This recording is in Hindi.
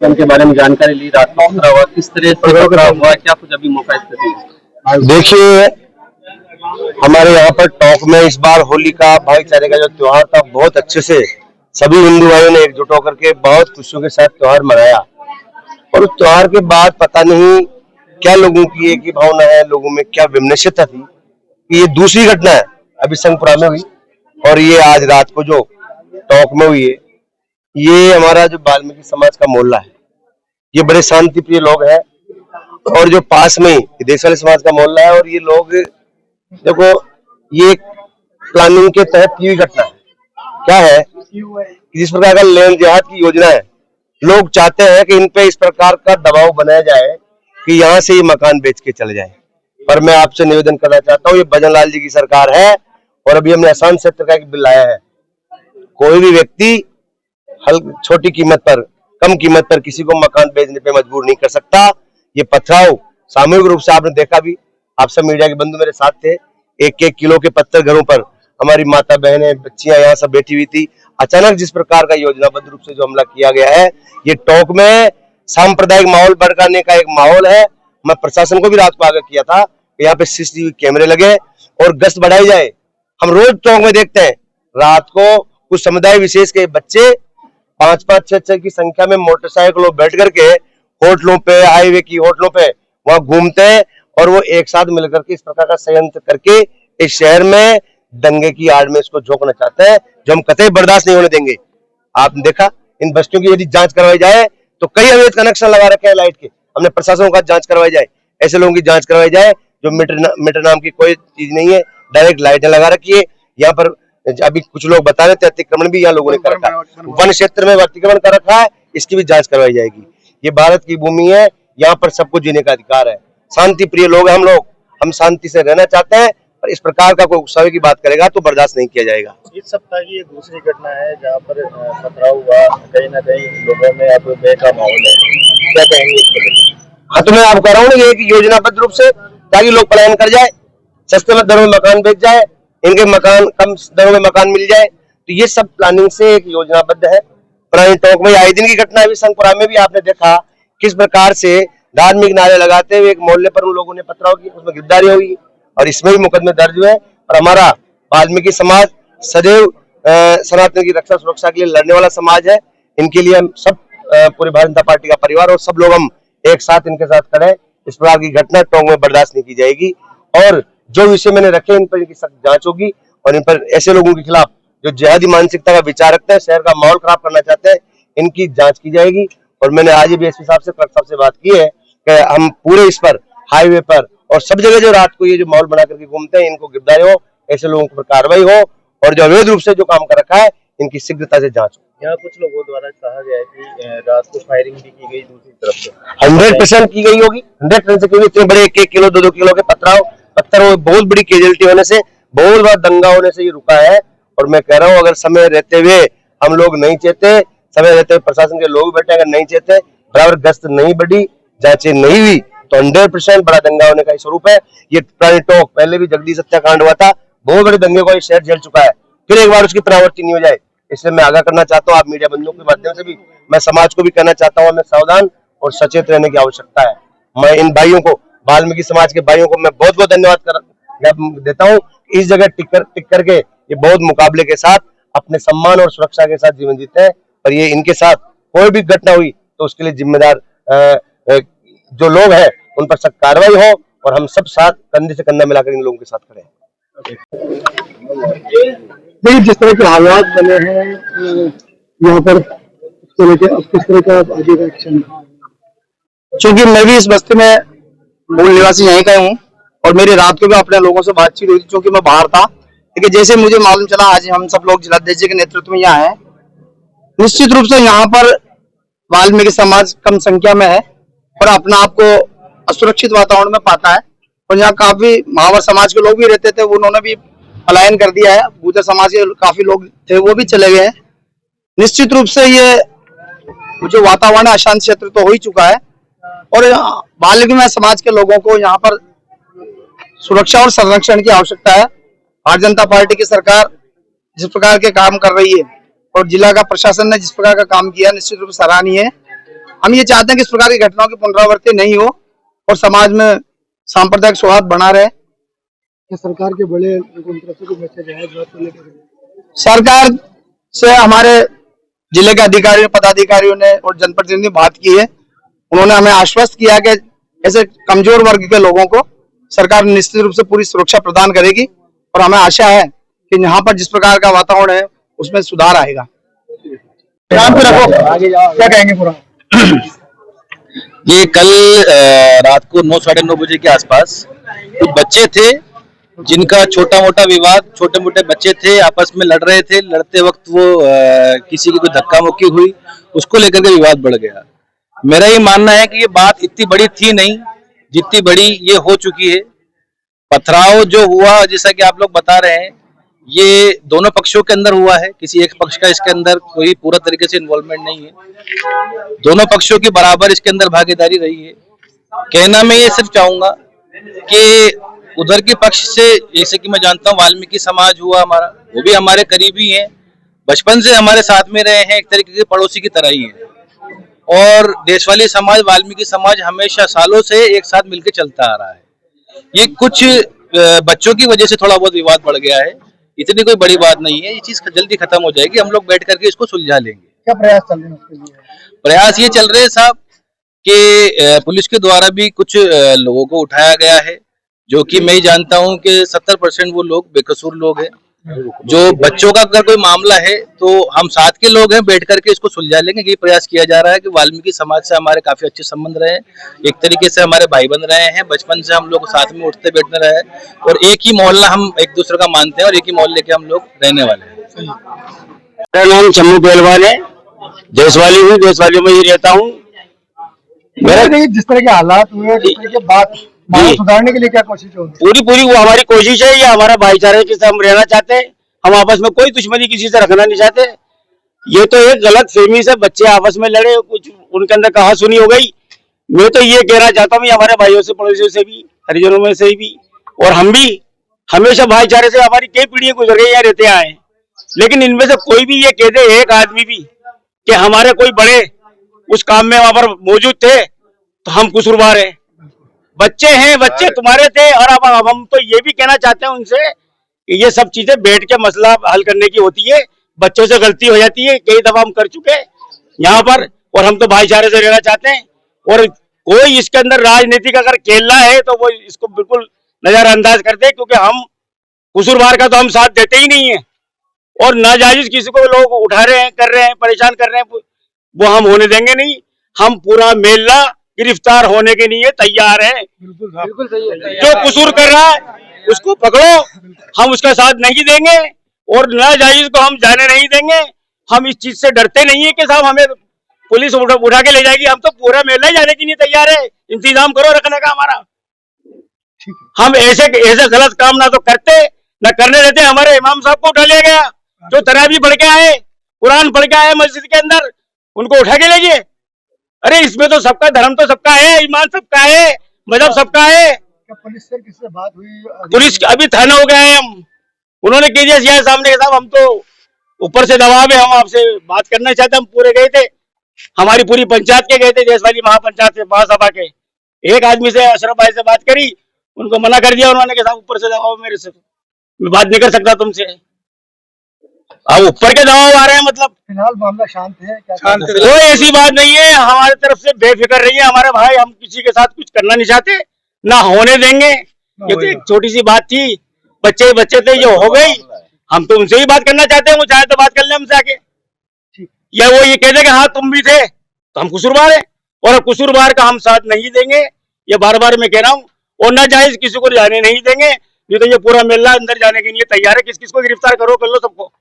उनके बारे में जानकारी ली, रात को पथराव हुआ, किस तरह से पथराव हुआ, क्या कुछ अभी मौका स्थिति है? देखिए, हमारे यहाँ पर टोंक में इस बार होली का भाईचारे का जो त्योहार था, बहुत अच्छे से सभी हिंदू भाइयों ने एकजुट होकर के बहुत खुशियों के साथ त्योहार मनाया। और उस त्योहार के बाद पता नहीं क्या लोगों की एक ही भावना है, लोगों में क्या विमनस्यता थी कि ये दूसरी घटना है अभी संगपुरा में हुई और ये आज रात को जो टोंक में हुई है। ये हमारा जो वाल्मीकि समाज का मोहल्ला है, ये बड़े शांति प्रिय लोग हैं और जो पास में ही देश वाले समाज का मोहल्ला है। और ये लोग देखो, ये प्लानिंग के तहत की हुई घटना है। क्या है, जिस प्रकार का लैंड जिहाद की योजना है, लोग चाहते हैं कि इन पे इस प्रकार का दबाव बनाया जाए कि यहाँ से ये मकान बेच के चले जाए। पर मैं आपसे निवेदन करना चाहता हूँ, ये भजन लाल जी की सरकार है और अभी हमने आसान क्षेत्र का एक बिल लाया है। कोई भी व्यक्ति छोटी कीमत पर, कम कीमत पर किसी को मकान बेचने पे मजबूर नहीं कर सकता। ये पथराव सामूहिक रूप से आपने देखा भी, आप सब मीडिया के बंधु मेरे साथ थे। 1-1 किलो के पत्थर घरों पर हमारी माता बहनें, बच्चियां यहाँ सब बैठी हुई थी। अचानक जिस प्रकार का योजनाबद्ध रूप से जो हमला किया गया है, ये टोंक में सांप्रदायिक माहौल भड़काने का एक माहौल है। मैं प्रशासन को भी रात को आगाह किया था कि यहाँ पे सीसीटीवी कैमरे लगे और गश्त बढ़ाई जाए। हम रोज टोंक में देखते हैं रात को कुछ समुदाय विशेष के बच्चे 5-5, 6-6 की संख्या में मोटरसाइकिलों बैठ करके होटलों पे, हाईवे की होटलों पे वहां घूमते हैं और वो एक साथ मिलकर के इस प्रकार का षड्यंत्र करके इस शहर में दंगे की आड़ में इसको झोंकना चाहते हैं, जो हम कतई बर्दाश्त नहीं होने देंगे। आपने देखा, इन बस्तियों की यदि जांच करवाई जाए तो कई अवैध कनेक्शन लगा रखे हैं लाइट के। हमने प्रशासन का जांच करवाई जाए, ऐसे लोगों की जांच करवाई जाए जो मीटर नाम की कोई चीज नहीं है, डायरेक्ट लाइटें लगा रखी है। यहाँ पर अभी कुछ लोग बता रहे थे अतिक्रमण भी यहाँ लोगों ने कर रखा है, वन क्षेत्र में अतिक्रमण कर रखा है, इसकी भी जांच करवाई जाएगी। ये भारत की भूमि है, यहाँ पर सबको जीने का अधिकार है। शांति प्रिय लोग हैं हम लोग, हम शांति से रहना चाहते हैं, पर इस प्रकार का कोई उकसावे की बात करेगा तो बर्दाश्त नहीं किया जाएगा। इस सप्ताह की ये दूसरी घटना है जहाँ पर पथराव हुआ, कहीं ना कहीं लोगों में अब भय का माहौल है, क्या कहेंगे इसको लेकर? हाँ, तो मैं आपको कह रहा हूँ ये योजनाबद्ध रूप से, ताकि लोग पलायन कर जाए, सस्ते दरों में मकान बेच जाए, इनके मकान कम दरों में मकान मिल जाए। तो ये सब प्लानिंग से एक योजनाबद्ध है। पुरानी टोंक में आए दिन की घटना है, संगपुरा में भी आपने देखा किस प्रकार से धार्मिक नारे लगाते हुए एक मोहल्ले पर उन लोगों ने पथराव किया, उसमें गिरफ्तारी हुई और इसमें भी मुकदमे दर्ज हुए। और हमारा वाल्मीकि समाज सदैव सनातन की रक्षा सुरक्षा के लिए लड़ने वाला समाज है। इनके लिए हम सब पूरी भारतीय जनता पार्टी का परिवार और सब लोग हम एक साथ इनके साथ खड़े। इस प्रकार की घटना टोंक में बर्दाश्त नहीं की जाएगी और जो विषय मैंने रखे इन पर इनकी सख्त जांच होगी और इन पर ऐसे लोगों के खिलाफ जो जिहादी मानसिकता का विचार रखते हैं, शहर का माहौल खराब करना चाहते हैं, इनकी जांच की जाएगी। और मैंने आज भी एसपी साहब से, कलेक्टर साहब से बात की है कि हम पूरे इस पर हाईवे पर और सब जगह जो रात को ये जो माहौल बना करके घूमते हैं, इनको गिरफ्तारी हो, ऐसे लोगों पर कार्रवाई हो और जो अवैध रूप से जो काम कर रखा है इनकी शीघ्रता से जांच हो। यहाँ कुछ लोगों द्वारा कहा गया है कि रात को फायरिंग भी की गई दूसरी तरफ से। 100% की गई होगी, 100% की गई। इतने बड़े 1-1 किलो 2-2 किलो के पत्थर बहुत बड़ी कैजुअलिटी होने से, बहुत बड़ा दंगा होने से ये रुका है। और मैं कह रहा हूँ, अगर समय रहते हुए हम लोग नहीं चाहते, समय रहते हुए प्रशासन के लोग बैठे अगर नहीं चाहते, बराबर गश्त नहीं बढ़ी, जांचें नहीं हुई, तो 100% बड़ा दंगा होने का स्वरूप है। ये पुरानी टोंक पहले भी जगदीश हत्याकांड हुआ था, बहुत बड़े दंगे को ये शहर झेल चुका है, फिर एक बार उसकी पुनरावृत्ति नहीं हो जाए। इसलिए मैं आगाह करना चाहता हूँ, आप मीडिया बंधुओं के माध्यम से भी मैं समाज को भी कहना चाहता हूँ, हमें सावधान और सचेत रहने की आवश्यकता है। मैं इन भाइयों को, वाल्मीकि समाज के भाइयों को मैं बहुत बहुत धन्यवाद देता हूँ। इस जगह टिक करके ये बहुत मुकाबले के साथ अपने सम्मान और सुरक्षा के साथ जीवन जीते हैं। और ये इनके साथ कोई भी घटना हुई तो उसके लिए जिम्मेदार जो लोग हैं उन पर सख्त कार्रवाई हो और हम सब साथ कंधे से कंधा मिलाकर इन लोगों के साथ खड़े हैं। देखिए, जिस तरह के हालात बने हैं यहाँ पर, उसको लेके अब किस तरह का आगे का एक्शन? क्योंकि मैं भी इस बस्ती में मूल निवासी यहीं का हूँ और मेरी रात को भी अपने लोगों से बातचीत हुई थी, क्योंकि मैं बाहर था। लेकिन जैसे मुझे मालूम चला, आज हम सब लोग जिलाध्यक्ष के नेतृत्व में यहाँ हैं। निश्चित रूप से यहाँ पर वाल्मीकि समाज कम संख्या में है और अपना आप को असुरक्षित वातावरण में पाता है। और यहाँ काफी महावर समाज के लोग भी रहते थे, उन्होंने भी पलायन कर दिया है। गुर्जर समाज के काफी लोग थे, वो भी चले गए हैं। निश्चित रूप से ये जो वातावरण है, अशांत क्षेत्र तो हो ही चुका है और वाल्मीकि समाज के लोगों को यहाँ पर सुरक्षा और संरक्षण की आवश्यकता है। भारतीय जनता पार्टी की सरकार जिस प्रकार के काम कर रही है और जिला का प्रशासन ने जिस प्रकार का काम किया, निश्चित रूप से सराहनीय है। हम ये चाहते हैं कि इस प्रकार की घटनाओं की पुनरावृत्ति नहीं हो और समाज में सांप्रदायिक सौहार्द बना रहे। क्या सरकार के बड़े लोगों की तरफ से कोई मैसेज आया इस बात को लेकर? सरकार से हमारे जिले के अधिकारियों, पदाधिकारियों ने और जनप्रतिनिधि ने बात की है। उन्होंने हमें आश्वस्त किया कि ऐसे कमजोर वर्ग के लोगों को सरकार निश्चित रूप से पूरी सुरक्षा प्रदान करेगी और हमें आशा है कि यहाँ पर जिस प्रकार का वातावरण है उसमें सुधार आएगा। ध्यान पे रखो, क्या कहेंगे पूरा? ये कल रात को 9 साढ़े 9 बजे के आसपास कुछ बच्चे थे जिनका छोटा मोटा विवाद, छोटे मोटे बच्चे थे, आपस में लड़ रहे थे। लड़ते वक्त वो किसी की कोई धक्का मुक्की हुई, उसको लेकर के विवाद बढ़ गया। मेरा ये मानना है कि ये बात इतनी बड़ी थी नहीं जितनी बड़ी ये हो चुकी है। पथराव जो हुआ, जैसा कि आप लोग बता रहे हैं, ये दोनों पक्षों के अंदर हुआ है। किसी एक पक्ष का इसके अंदर कोई पूरा तरीके से इन्वॉल्वमेंट नहीं है। दोनों पक्षों की बराबर इसके अंदर भागीदारी रही है। कहना मैं ये सिर्फ चाहूंगा कि उधर के पक्ष से, जैसे कि मैं जानता हूँ वाल्मीकि समाज हुआ हमारा, वो भी हमारे करीबी हैं, बचपन से हमारे साथ में रहे हैं, एक तरीके के पड़ोसी की तरह ही है। और देशवाली समाज, वाल्मीकि समाज हमेशा सालों से एक साथ मिलकर चलता आ रहा है। ये कुछ बच्चों की वजह से थोड़ा बहुत विवाद बढ़ गया है, इतनी कोई बड़ी बात नहीं है। ये चीज जल्दी खत्म हो जाएगी, हम लोग बैठ करके इसको सुलझा लेंगे। क्या प्रयास चल रहे हैं उसके लिए? प्रयास ये चल रहे हैं साहब कि पुलिस के द्वारा भी कुछ लोगों को उठाया गया है, जो कि मैं ही जानता हूं कि 70% वो लोग बेकसूर लोग हैं। जो बच्चों का अगर कोई मामला है तो हम साथ के लोग हैं, बैठ करके इसको सुलझा लेंगे। ये प्रयास किया जा रहा है कि वाल्मीकि समाज से हमारे काफी अच्छे संबंध रहे हैं, एक तरीके से हमारे भाई बन रहे हैं, बचपन से हम लोग साथ में उठते बैठते रहे और एक ही मोहल्ला हम एक दूसरे का मानते हैं और एक ही मोहल्ले के हम लोग रहने वाले हैं। मेरा नाम चम्मू पहलवान है, देशवाली हूँ, देशवालियों में ही रहता हूँ। मेरा जिस तरह के हालात हुए, जिस तरह की बात सुधारने के लिए क्या कोशिश होगी? पूरी वो हमारी कोशिश है। ये हमारा भाईचारे के साथ हम रहना चाहते हैं, हम आपस में कोई दुश्मनी किसी से रखना नहीं चाहते। ये तो एक गलत फहमी से बच्चे आपस में लड़े, कुछ उनके अंदर कहा सुनी हो गई। मैं तो ये कहना चाहता हूँ हमारे भाइयों से, पड़ोसियों से भी, हरिजनों में से भी, और हम भी हमेशा भाईचारे से, हमारी कई पीढ़ियां गुजर गई यहाँ रहते आए, लेकिन इनमें से कोई भी ये कह दे, एक आदमी भी, कि हमारे कोई बड़े उस काम में वहां पर मौजूद थे तो हम कसूरवार हैं। बच्चे हैं, बच्चे तुम्हारे थे। और अब हम तो ये भी कहना चाहते हैं उनसे कि ये सब चीजें बैठ के मसला हल करने की होती है। बच्चों से गलती हो जाती है, कई दफा हम कर चुके यहाँ पर, और हम तो भाईचारे से रहना चाहते हैं। और कोई इसके अंदर राजनीति का अगर खेलना है तो वो इसको बिल्कुल नजरअंदाज कर दे, क्योंकि हम कसूरवार का तो हम साथ देते ही नहीं है। और नाजायज किसी को लोग उठा रहे हैं, कर रहे हैं, परेशान कर रहे हैं, वो हम होने देंगे नहीं। हम पूरा मेला गिरफ्तार होने के लिए तैयार हैं। बिल्कुल सही है। जो कसूर कर रहा है उसको पकड़ो, हम उसका साथ नहीं देंगे और नाजायज को हम जाने नहीं देंगे। हम इस चीज से डरते नहीं है कि साहब हमें पुलिस उठा के ले जाएगी। हम तो पूरा मेला ही जाने के लिए तैयार है। इंतजाम करो रखने का हमारा। हम ऐसे गलत काम ना तो करते ना करने देते। हमारे इमाम साहब को उठा लिया गया, जो तरावी पढ़ के आए, कुरान पढ़ के आए मस्जिद के अंदर, उनको उठा के ले गए। अरे इसमें तो सबका धर्म तो सबका है, ईमान सबका है, मजहब सबका है। क्या पुलिस से किससे बात हुई? पुलिस अभी थाना हो गया है, हम उन्होंने कह दिया सामने साहब हम तो ऊपर से दबाव है, हम आपसे बात करना चाहते। हम पूरे गए थे, हमारी पूरी पंचायत के गए थे, देशवाली महापंचायत से, महासभा के एक आदमी से, अशरफ भाई से बात करी, उनको मना कर दिया। उन्होंने कहा ऊपर से दबाव, मेरे से मैं बात नहीं कर सकता तुमसे। अब ऊपर के दबाव आ रहे हैं। मतलब फिलहाल मामला शांत है? शांत, कोई ऐसी बात नहीं है। हमारी तरफ से बेफिक्र रहिए हमारे भाई, हम किसी के साथ कुछ करना नहीं चाहते, ना होने देंगे। ये तो एक छोटी सी बात थी, बच्चे थे, ये हो गई। हम तो उनसे ही बात करना चाहते हैं, वो चाहे तो बात कर ले हमसे आके, या वो ये कह दे कि हाँ तुम भी थे तो हम कसूरवार है, और कसूरवार का हम साथ नहीं देंगे। ये बार बार मैं कह रहा हूँ। और ना जायज किसी को जाने नहीं देंगे। नहीं तो ये पूरा मेला अंदर जाने के लिए तैयार है। किस किस को गिरफ्तार करो, कर लो सबको।